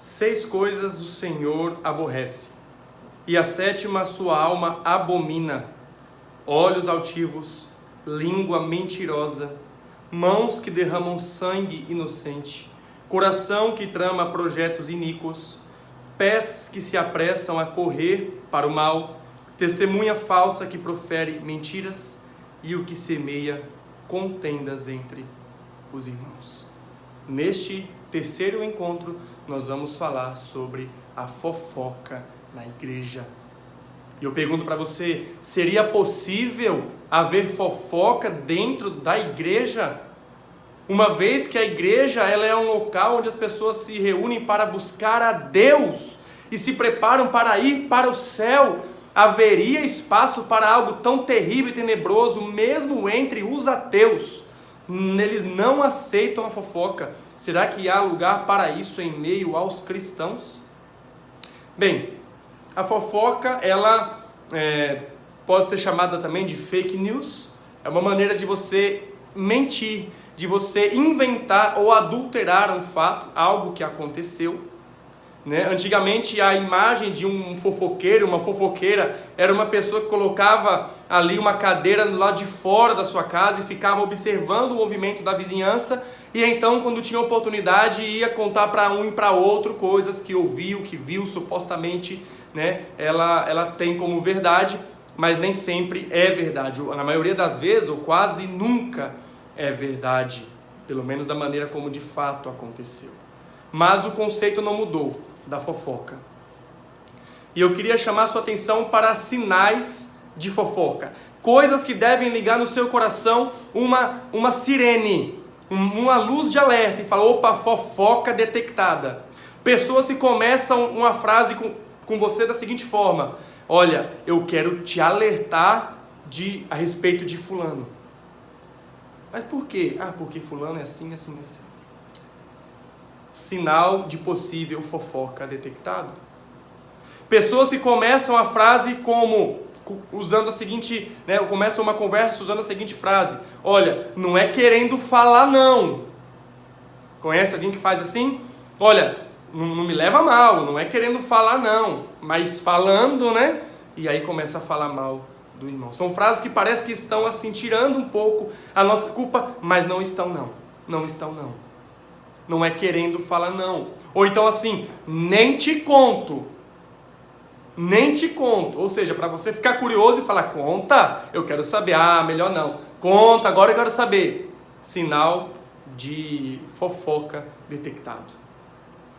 6 coisas o Senhor aborrece, e a 7ª sua alma abomina: olhos altivos, língua mentirosa, mãos que derramam sangue inocente, coração que trama projetos iníquos, pés que se apressam a correr para o mal, testemunha falsa que profere mentiras e o que semeia contendas entre os irmãos. Neste terceiro encontro, nós vamos falar sobre a fofoca na igreja. E eu pergunto para você, seria possível haver fofoca dentro da igreja? Uma vez que a igreja ela é um local onde as pessoas se reúnem para buscar a Deus e se preparam para ir para o céu, haveria espaço para algo tão terrível e tenebroso mesmo entre os ateus? Eles não aceitam a fofoca. Será que há lugar para isso em meio aos cristãos? Bem, a fofoca ela pode ser chamada também de fake news. É uma maneira de você mentir, de você inventar ou adulterar um fato, algo que aconteceu. Antigamente a imagem de um fofoqueiro, uma fofoqueira, era uma pessoa que colocava ali uma cadeira do lado de fora da sua casa e ficava observando o movimento da vizinhança, e então quando tinha oportunidade ia contar para um e para outro coisas que ouviu, que viu, supostamente ela tem como verdade, mas nem sempre é verdade. Na maioria das vezes, ou quase nunca é verdade, pelo menos da maneira como de fato aconteceu. Mas o conceito não mudou da fofoca. E eu queria chamar sua atenção para sinais de fofoca. Coisas que devem ligar no seu coração uma sirene, uma luz de alerta e falar: opa, fofoca detectada. Pessoas que começam uma frase com você da seguinte forma: olha, eu quero te alertar a respeito de fulano. Mas por quê? Porque fulano é assim, assim, assim. Sinal de possível fofoca detectado. Pessoas que começam a frase usando a seguinte, começam uma conversa usando a seguinte frase: olha, não é querendo falar não. Conhece alguém que faz assim? Olha, não me leva a mal, não é querendo falar não, mas falando, E aí começa a falar mal do irmão. São frases que parece que estão assim tirando um pouco a nossa culpa, mas não estão não. Não estão não. Não é querendo falar não. Ou então assim, nem te conto. Nem te conto. Ou seja, para você ficar curioso e falar: conta, eu quero saber. Melhor não. Conta, agora eu quero saber. Sinal de fofoca detectado.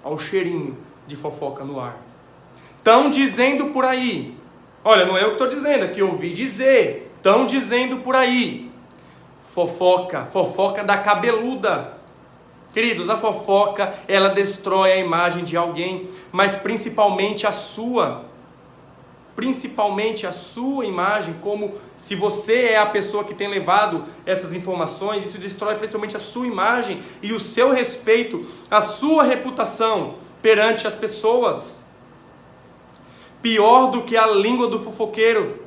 Olha o cheirinho de fofoca no ar. Estão dizendo por aí. Olha, não é eu que estou dizendo, é que eu ouvi dizer. Estão dizendo por aí. Fofoca da cabeluda. Queridos, a fofoca, ela destrói a imagem de alguém, mas principalmente a sua. Principalmente a sua imagem, como se você é a pessoa que tem levado essas informações, isso destrói principalmente a sua imagem e o seu respeito, a sua reputação perante as pessoas. Pior do que a língua do fofoqueiro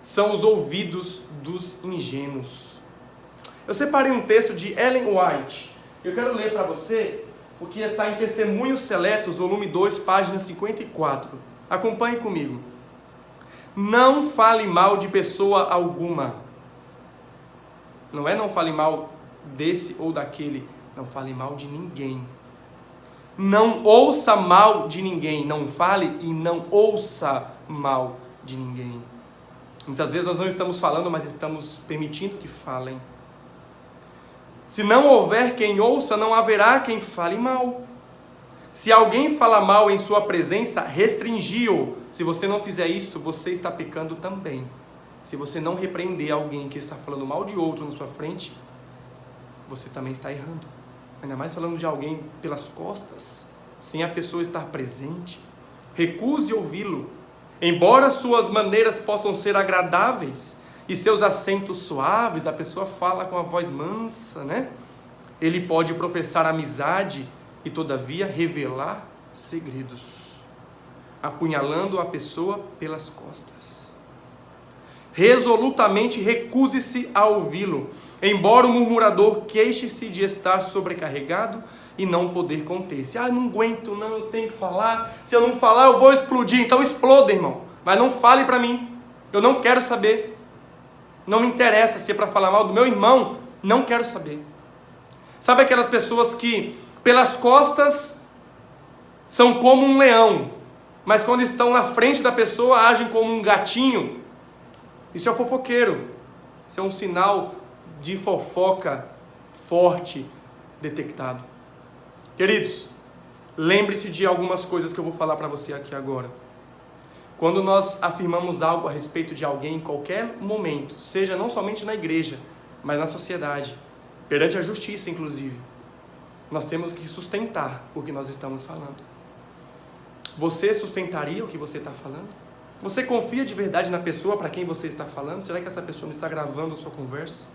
são os ouvidos dos ingênuos. Eu separei um texto de Ellen White. Eu quero ler para você o que está em Testemunhos Seletos, volume 2, página 54. Acompanhe comigo. Não fale mal de pessoa alguma. Não fale mal desse ou daquele. Não fale mal de ninguém. Não ouça mal de ninguém. Não fale e não ouça mal de ninguém. Muitas vezes nós não estamos falando, mas estamos permitindo que falem. Se não houver quem ouça, não haverá quem fale mal. Se alguém fala mal em sua presença, restringi-o. Se você não fizer isto, você está pecando também. Se você não repreender alguém que está falando mal de outro na sua frente, você também está errando. Ainda mais falando de alguém pelas costas, sem a pessoa estar presente. Recuse ouvi-lo. Embora suas maneiras possam ser agradáveis e seus acentos suaves, a pessoa fala com a voz mansa, Ele pode professar amizade e, todavia, revelar segredos, apunhalando a pessoa pelas costas. Resolutamente recuse-se a ouvi-lo. Embora o murmurador queixe-se de estar sobrecarregado, e não poder conter-se. Ah, não aguento, não, eu tenho que falar. Se eu não falar, eu vou explodir. Então exploda, irmão. Mas não fale para mim. Eu não quero saber. Não me interessa se é para falar mal do meu irmão. Não quero saber. Sabe aquelas pessoas que pelas costas são como um leão, mas quando estão na frente da pessoa agem como um gatinho? Isso é o fofoqueiro. Isso é um sinal de fofoca forte detectado. Queridos, lembre-se de algumas coisas que eu vou falar para você aqui agora. Quando nós afirmamos algo a respeito de alguém em qualquer momento, seja não somente na igreja, mas na sociedade, perante a justiça inclusive, nós temos que sustentar o que nós estamos falando. Você sustentaria o que você está falando? Você confia de verdade na pessoa para quem você está falando? Será que essa pessoa não está gravando a sua conversa?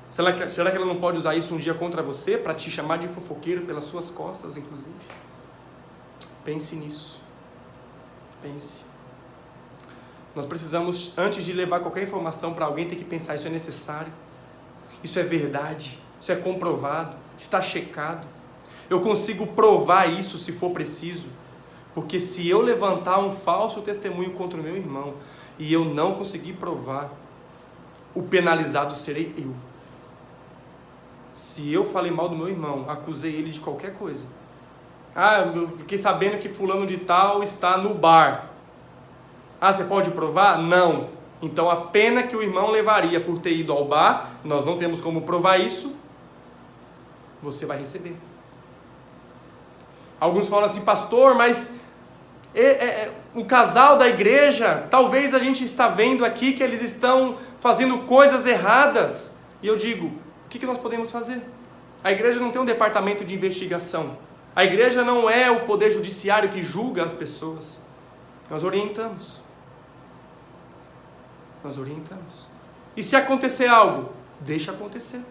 Será que ela não pode usar isso um dia contra você para te chamar de fofoqueiro pelas suas costas, inclusive? Pense nisso. Pense. Nós precisamos, antes de levar qualquer informação para alguém, ter que pensar: isso é necessário? Isso é verdade? Isso é comprovado? Está checado? Eu consigo provar isso se for preciso? Porque se eu levantar um falso testemunho contra o meu irmão e eu não conseguir provar, o penalizado serei eu. Se eu falei mal do meu irmão, acusei ele de qualquer coisa. Ah, eu fiquei sabendo que fulano de tal está no bar. Ah, você pode provar? Não. Então a pena que o irmão levaria por ter ido ao bar, nós não temos como provar isso, você vai receber. Alguns falam assim: pastor, mas o casal da igreja, talvez a gente está vendo aqui que eles estão fazendo coisas erradas. E eu digo: o que nós podemos fazer? A igreja não tem um departamento de investigação. A igreja não é o poder judiciário que julga as pessoas. Nós orientamos. Nós orientamos. E se acontecer algo, deixa acontecer.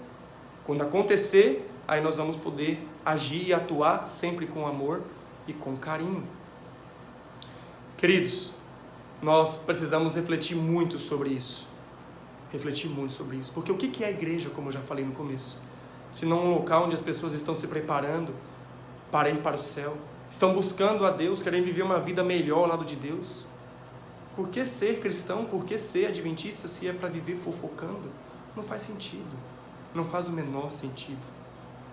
Quando acontecer, aí nós vamos poder agir e atuar sempre com amor e com carinho. Queridos, nós precisamos refletir muito sobre isso. Refletir muito sobre isso. Porque o que é a igreja, como eu já falei no começo? Se não um local onde as pessoas estão se preparando para ir para o céu, estão buscando a Deus, querem viver uma vida melhor ao lado de Deus. Por que ser cristão? Por que ser adventista se é para viver fofocando? Não faz sentido. Não faz o menor sentido.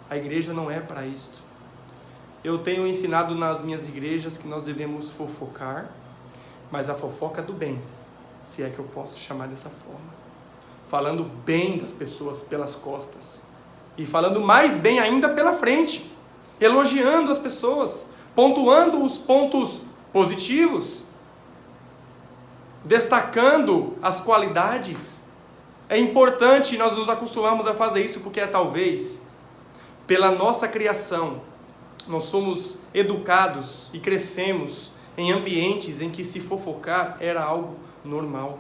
A igreja não é para isto. Eu tenho ensinado nas minhas igrejas que nós devemos fofocar, mas a fofoca do bem, se é que eu posso chamar dessa forma. Falando bem das pessoas pelas costas. E falando mais bem ainda pela frente. Elogiando as pessoas, pontuando os pontos positivos, destacando as qualidades. É importante nós nos acostumarmos a fazer isso, porque talvez, pela nossa criação, nós somos educados e crescemos em ambientes em que se fofocar era algo normal.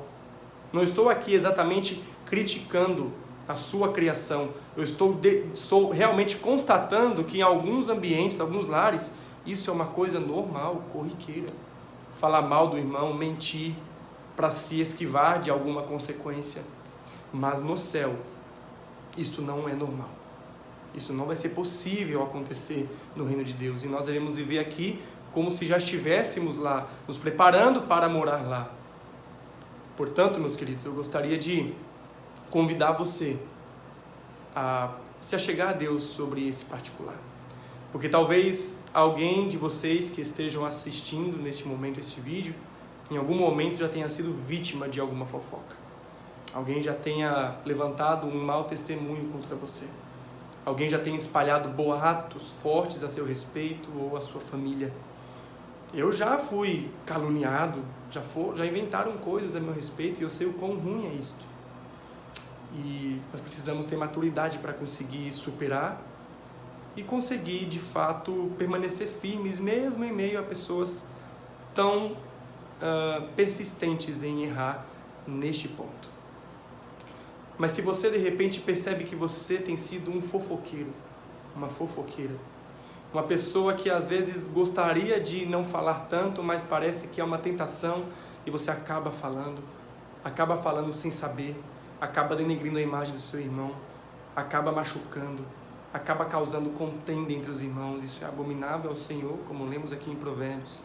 Não estou aqui exatamente criticando a sua criação. Eu estou realmente constatando que em alguns ambientes, alguns lares, isso é uma coisa normal, corriqueira. Falar mal do irmão, mentir, para se esquivar de alguma consequência. Mas no céu, isso não é normal. Isso não vai ser possível acontecer no reino de Deus. E nós devemos viver aqui como se já estivéssemos lá, nos preparando para morar lá. Portanto, meus queridos, eu gostaria de convidar você a se achegar a Deus sobre esse particular. Porque talvez alguém de vocês que estejam assistindo neste momento este vídeo, em algum momento já tenha sido vítima de alguma fofoca. Alguém já tenha levantado um mau testemunho contra você. Alguém já tenha espalhado boatos fortes a seu respeito ou a sua família. Eu já fui caluniado, já inventaram coisas a meu respeito e eu sei o quão ruim é isto. E nós precisamos ter maturidade para conseguir superar e conseguir, de fato, permanecer firmes, mesmo em meio a pessoas tão persistentes em errar neste ponto. Mas se você, de repente, percebe que você tem sido um fofoqueiro, uma fofoqueira, uma pessoa que às vezes gostaria de não falar tanto, mas parece que é uma tentação e você acaba falando sem saber, acaba denegrindo a imagem do seu irmão, acaba machucando, acaba causando contenda entre os irmãos. Isso é abominável ao Senhor, como lemos aqui em Provérbios.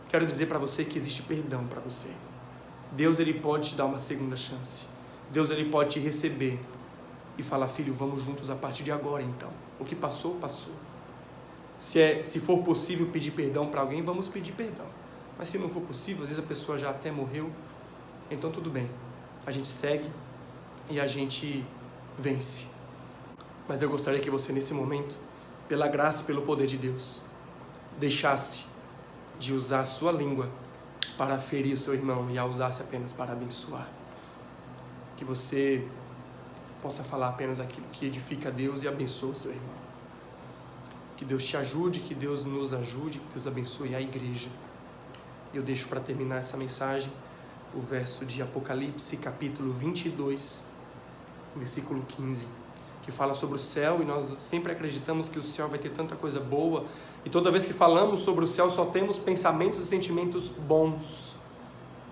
Quero dizer para você que existe perdão para você. Deus, Ele pode te dar uma segunda chance. Deus, Ele pode te receber e falar: filho, vamos juntos a partir de agora então. O que passou, passou. Se for possível pedir perdão para alguém, vamos pedir perdão. Mas se não for possível, às vezes a pessoa já até morreu, então tudo bem. A gente segue e a gente vence. Mas eu gostaria que você, nesse momento, pela graça e pelo poder de Deus, deixasse de usar a sua língua para ferir o seu irmão e a usasse apenas para abençoar. Que você possa falar apenas aquilo que edifica a Deus e abençoa o seu irmão. Que Deus te ajude, que Deus nos ajude, que Deus abençoe a igreja. Eu deixo para terminar essa mensagem o verso de Apocalipse, capítulo 22, versículo 15, que fala sobre o céu, e nós sempre acreditamos que o céu vai ter tanta coisa boa, e toda vez que falamos sobre o céu só temos pensamentos e sentimentos bons.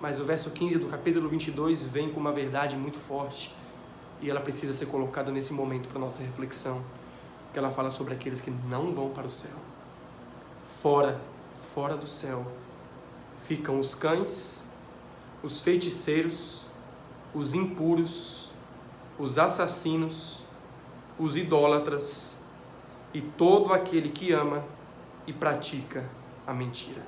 Mas o verso 15 do capítulo 22 vem com uma verdade muito forte, e ela precisa ser colocada nesse momento para nossa reflexão, que ela fala sobre aqueles que não vão para o céu. Fora do céu ficam os cães, os feiticeiros, os impuros, os assassinos, os idólatras e todo aquele que ama e pratica a mentira.